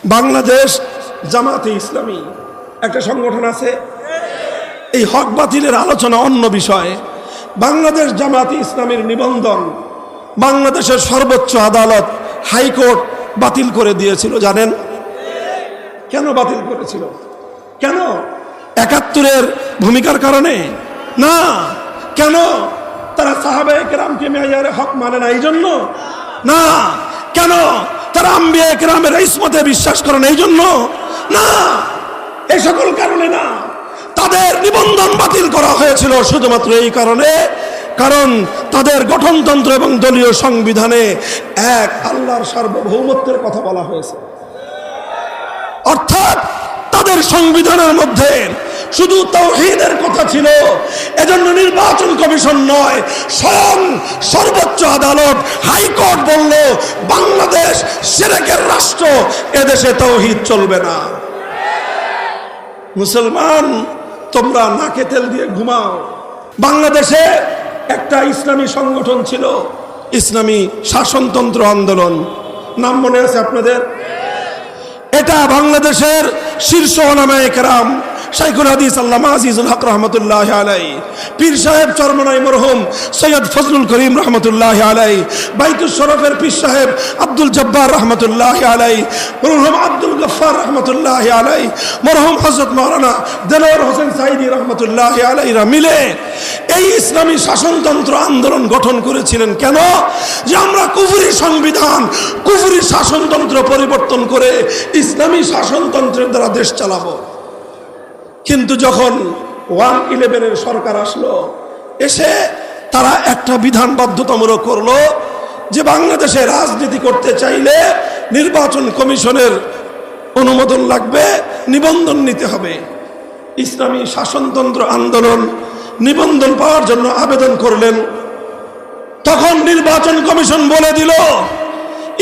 বাংলাদেশ জামাতে ইসলামী একটা সংগঠন আছে। এই হক বাতিলের আলোচনা অন্য বিষয়। বাংলাদেশ জামাতে ইসলামীর নিবন্ধন বাংলাদেশের সর্বোচ্চ আদালত হাইকোর্ট বাতিল করে দিয়েছিল। জানেন কেন বাতিল করেছিল? কেন? ৭১-এর ভূমিকার কারণে না। কেন? তারা সাহাবায়ে কেরামকে মেয়ারে হক মানে না এই জন্য না। কেন? তারা আম্বিয়া কেরামের ইসমতে বিশ্বাস করে না এই জন্য না। এই সকল কারণে না। তাদের নিবন্ধন বাতিল করা হয়েছিল শুধুমাত্র এই কারণে, কারণ তাদের গঠনতন্ত্র এবং দলীয় সংবিধানে এক আল্লাহর সার্বভৌমত্বের কথা বলা হয়েছে। অর্থাৎ তাদের সংবিধানের মধ্যে শুধু তাওহীদের কথা ছিল। এজন্য নির্বাচন কমিশন নয়, স্বয়ং সর্বোচ্চ আদালত হাইকোর্ট বলল বাংলাদেশ শিরকের রাষ্ট্র, এদেশে তাওহীদ চলবে না। মুসলমান, তোমরা নাকে তেল দিয়ে ঘুমাও। বাংলাদেশে একটা ইসলামী সংগঠন ছিল, ইসলামী শাসনতন্ত্র আন্দোলন। নাম মনে আছে আপনাদের? এটা বাংলাদেশের শীর্ষ উলামায়ে কেরাম শাইখুল হাদিস আল্লামা আজিজুল হক রহমতুল্লাহ আলাই, পীর সাহেব চরমনাই মরহুম সৈয়দ ফজলুল করিম রহমতুল্লাহ আলাই, বাইতুল শরফের পীর সাহেব আব্দুল জব্বার রহমতুল্লাহ আলাই, মরহুম আব্দুল গফফার রহমতুল্লাহ আলাই, মরহুম হযরত মাওলানা দেলোয়ার হোসেন সাইদি রহমতুল্লাহ আলাইরা মিলে এই ইসলামী শাসনতন্ত্র আন্দোলন গঠন করেছিলেন। কেন? যে আমরা কুফরি সংবিধান, কুফরি শাসনতন্ত্র পরিবর্তন করে ইসলামী শাসনতন্ত্রের দ্বারা দেশ চালাবো। কিন্তু যখন 111-এর সরকার আসলো, এসে তারা একটা বিধান বাধ্যতামূলক করলো যে বাংলাদেশে রাজনীতি করতে চাইলে নির্বাচন কমিশনের অনুমোদন লাগবে, নিবন্ধন নিতে হবে। ইসলামী শাসনতন্ত্র আন্দোলন নিবন্ধন পাওয়ার জন্য আবেদন করলেন। তখন নির্বাচন কমিশন বলে দিল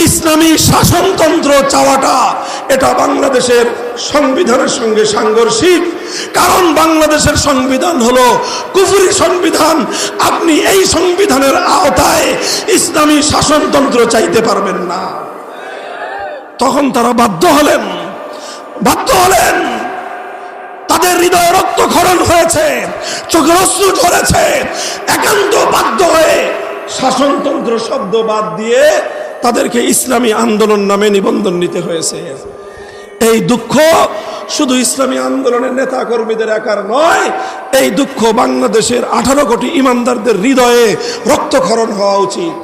ইসলামী শাসনতন্ত্র চাওয়াটা এটা বাংলাদেশের সংবিধানের সঙ্গে সাংঘর্ষিক, কারণ বাংলাদেশের সংবিধান হলো কুফরি সংবিধান। আপনি এই সংবিধানের আওতায় ইসলামী শাসনতন্ত্র চাইতে পারবেন না। তখন তারা বাধ্য হলেন। তাদের হৃদয়ে রক্তক্ষরণ হয়েছে, চোখের অশ্রু ঝরেছে। একান্ত বাধ্য হয়ে শাসনতন্ত্র শব্দ বাদ দিয়ে তাদেরকে ইসলামী আন্দোলন নামে নিবন্ধন নিতে হয়েছে। এই দুঃখ শুধু ইসলামী আন্দোলনের নেতা কর্মীদের একার নয়, এই দুঃখ বাংলাদেশের 18 কোটি ইমানদারদের হৃদয়ে রক্তক্ষরণ হওয়া উচিত।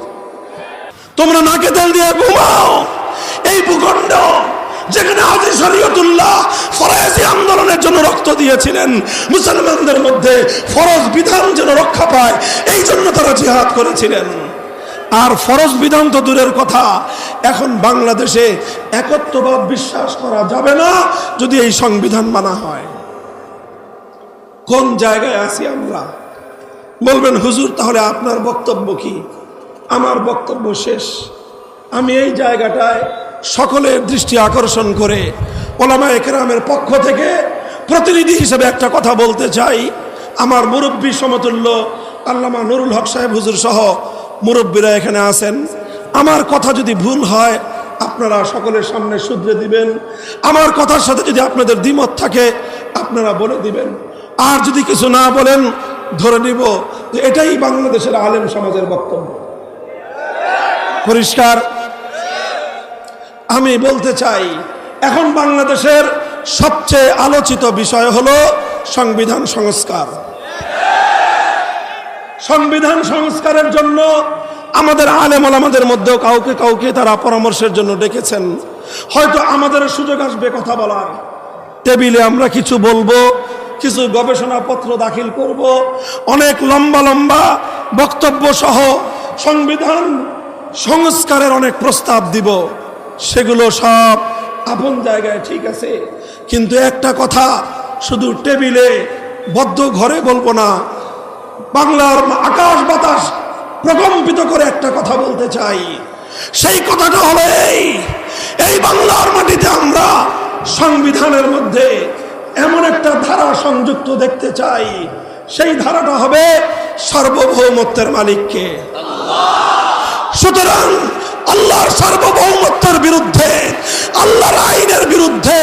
তোমরা নাকে তেল দিয়ে ঘুমাও। এই ভূখণ্ড যেখানে হাজী শরীয়তুল্লাহ ফরাজি আন্দোলনের জন্য রক্ত দিয়েছিলেন, মুসলমানদের মধ্যে ফরজ বিধান যেন রক্ষা পায় এই জন্য তারা জিহাদ করেছিলেন। আর ফরজ বিধান তো দূরের কথা, এখন বাংলাদেশে একত্ববাদ বিশ্বাস করা যাবে না যদি এই সংবিধান মানা হয়। কোন জায়গায় আছি আমরা? বলবেন হুজুর তাহলে আপনার বক্তব্য কি? আমার বক্তব্য শেষ। আমি এই জায়গাটায় সকলের দৃষ্টি আকর্ষণ করে উলামায়ে কেরামের পক্ষ থেকে প্রতিনিধি হিসেবে একটা কথা বলতে চাই। আমার মুরব্বী সমতুল্য আল্লামা নুরুল হক সাহেব হুজুর সহ মুরব্বীরা এখানে আছেন। আমার কথা যদি ভুল হয় আপনারা সকলের সামনে শুধরে দিবেন। আমার কথার সাথে যদি আপনাদের দ্বিমত থাকে আপনারা বলে দিবেন। আর যদি কিছু না বলেন ধরে নিব যে এটাই বাংলাদেশের আলেম সমাজের বক্তব্য। পরিষ্কার? আমি বলতে চাই এখন বাংলাদেশের সবচেয়ে আলোচিত বিষয় হলো সংবিধান সংস্কার। সংবিধান সংস্কারের জন্য আমাদের আলেম ওলামাদের মধ্যেও কাউকে কাউকে তারা পরামর্শের জন্য ডেকেছেন। হয়তো আমাদের সুযোগ আসবে কথা বলার, টেবিলে আমরা কিছু বলবো, কিছু গবেষণাপত্র দাখিল করব, অনেক লম্বা লম্বা বক্তব্য সহ সংবিধান সংস্কারের অনেক প্রস্তাব দিব। সেগুলো সব আপন জায়গায় ঠিক আছে, কিন্তু একটা কথা শুধু টেবিলে বদ্ধ ঘরে বলবো না, বাংলার আকাশ বাতাস প্রকম্পিত করে একটা কথা বলতে চাই। সেই কথাটা হলো এই বাংলার মাটিতে আমরা সংবিধানের মধ্যে এমন একটা ধারা সংযুক্ত দেখতে চাই, সেই ধারাটা হবে সার্বভৌমত্বের মালিককে। সুতরাং আল্লাহর সার্বভৌমত্বের বিরুদ্ধে, আল্লাহর আইনের বিরুদ্ধে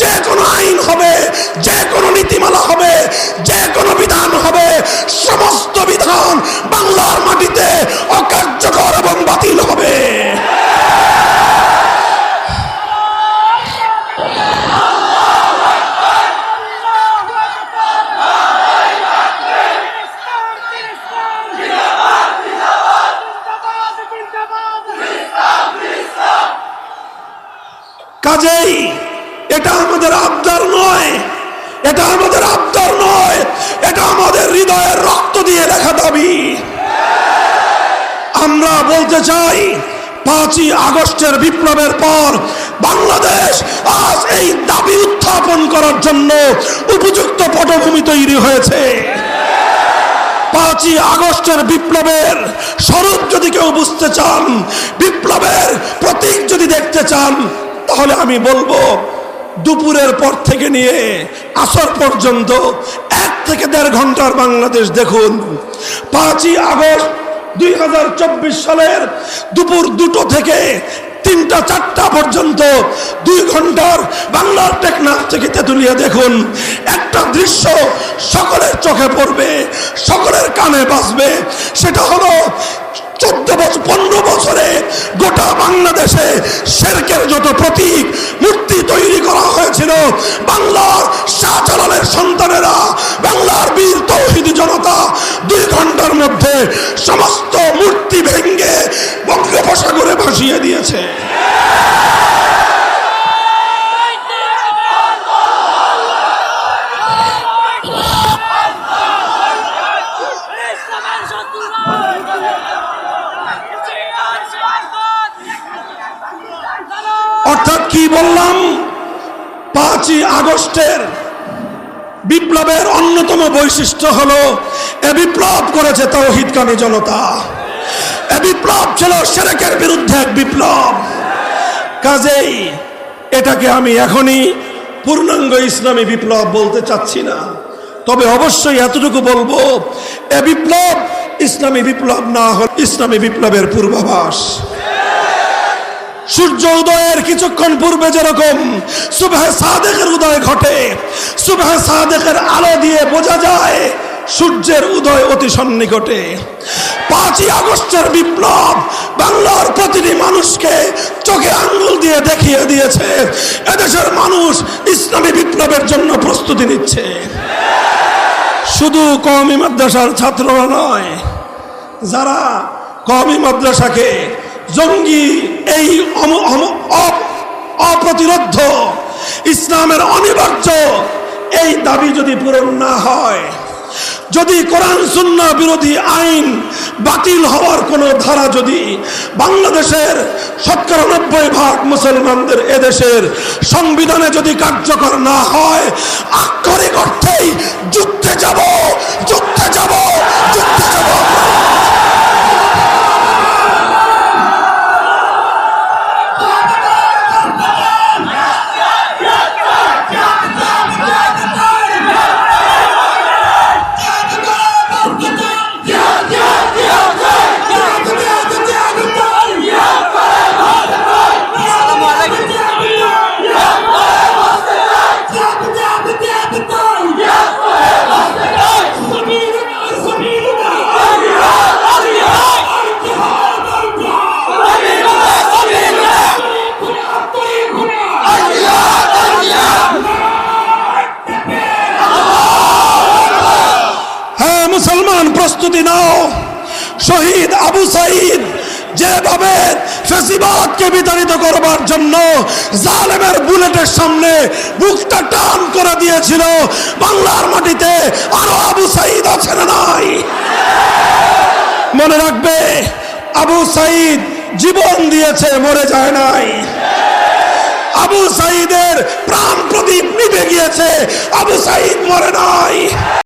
যে কোনো আইন হবে, যে কোনো নীতিমালা হবে, যে কোনো বিধান হবে, সমস্ত বিধান বাংলার মাটিতে অকার্যকর এবং বাতিল হবে। কাজেই এটা আমাদের আবদার নয়, এটা আমাদের আবদার নয়, এটা আমাদের হৃদয়ের রক্ত দিয়ে লেখা দাবি। আমরা বলতে চাই 5ই আগস্টের বিপ্লবের পর বাংলাদেশ আজ এই দাবি উত্থাপন করার জন্য উপযুক্ত পটভূমি তৈরি হয়েছে। 5ই আগস্টের বিপ্লবের স্বরূপ যদি কেউ বুঝতে চান, বিপ্লবের প্রতীক যদি দেখতে চান, তাহলে আমি বলবো দুপুরের পর থেকে নিয়ে আসর পর্যন্ত 1 থেকে 1.5 ঘন্টার বাংলাদেশ দেখুন। 5ই আগস্ট 2024 সালের দুপুর 2টো থেকে 3টা-4টা পর্যন্ত 2 ঘন্টার বাংলার টেকনাফ থেকে তেতুলিয়া দেখুন। একটা দৃশ্য সকলের চোখে পড়বে, সকলের কানে বাজবে। সেটা হলো 15 বছরে গোটা বাংলাদেশে শিরকের যত প্রতীক মূর্তি তৈরি করা হয়েছিল, বাংলার শাহজালালের সন্তানেরা, বাংলার বীর তৌহিদি জনতা 2 ঘন্টার মধ্যে সমস্ত মূর্তি ভেঙে বঙ্গোপসাগরে ভাসিয়ে দিয়েছে। অর্থাৎ কি বললাম, 5ই আগস্টের বিপ্লবের অন্যতম বৈশিষ্ট্য হলো এ বিপ্লব করেছে তাওহীদকামী জনতা। এ বিপ্লব ছিল শিরকের বিরুদ্ধে এক বিপ্লব। কাজেই এটাকে আমি এখনই পূর্ণাঙ্গ ইসলামী বিপ্লব বলতে চাচ্ছি না, তবে অবশ্যই এতটুকু বলবো, এ বিপ্লব ইসলামী বিপ্লব না হল ইসলামী বিপ্লবের পূর্বাভাস। সূর্য উদয়ের কিছুক্ষণ পূর্বে যেরকম সুবহে সাদেকের উদয় ঘটে, সুবহে সাদেকের আলো দিয়ে বোঝা যায় সূর্যের উদয় অতি সন্নিকটে। 5ই আগস্টের বিপ্লব বাংলার প্রতিটি মানুষকে চোখে আঙ্গুল দিয়ে দেখিয়ে দিয়েছে এদেশের মানুষ ইসলামী বিপ্লবের জন্য প্রস্তুতি নিচ্ছে। শুধু কওমি মাদ্রাসার ছাত্ররা নয়, যারা কওমি মাদ্রাসাকে জঙ্গি, এই অপ্রতিরোধ ইসলামের অনিবার্য এই দাবি যদি পূরণ না হয়, যদি কোরআন সুন্নাহ বিরোধী আইন বাতিল হওয়ার কোন ধারা যদি বাংলাদেশের ৯৭% মুসলমানদের এদেশের সংবিধানে যদি কার্যকর না হয়, আক্ষরিক অর্থেই যুদ্ধে যাব, যুদ্ধে যাব, যুদ্ধে যাব। মুসলমান প্রস্তুতি নাও। শহীদ আবু সাঈদ যেভাবে ফ্যাসিবাদকে বিতাড়িত করবার জন্য জালেমের বুলেটের সামনে বুকটা টান করে দিয়েছিল, বাংলার মাটিতে আরো আবু সাঈদ আছে না নাই? মনে রাখবে, আবু সাঈদ জীবন দিয়েছে, মরে যায় নাই। আবু সাঈদের প্রাণ প্রদীপ নিভে গিয়েছে, আবু সাঈদ মরে নাই।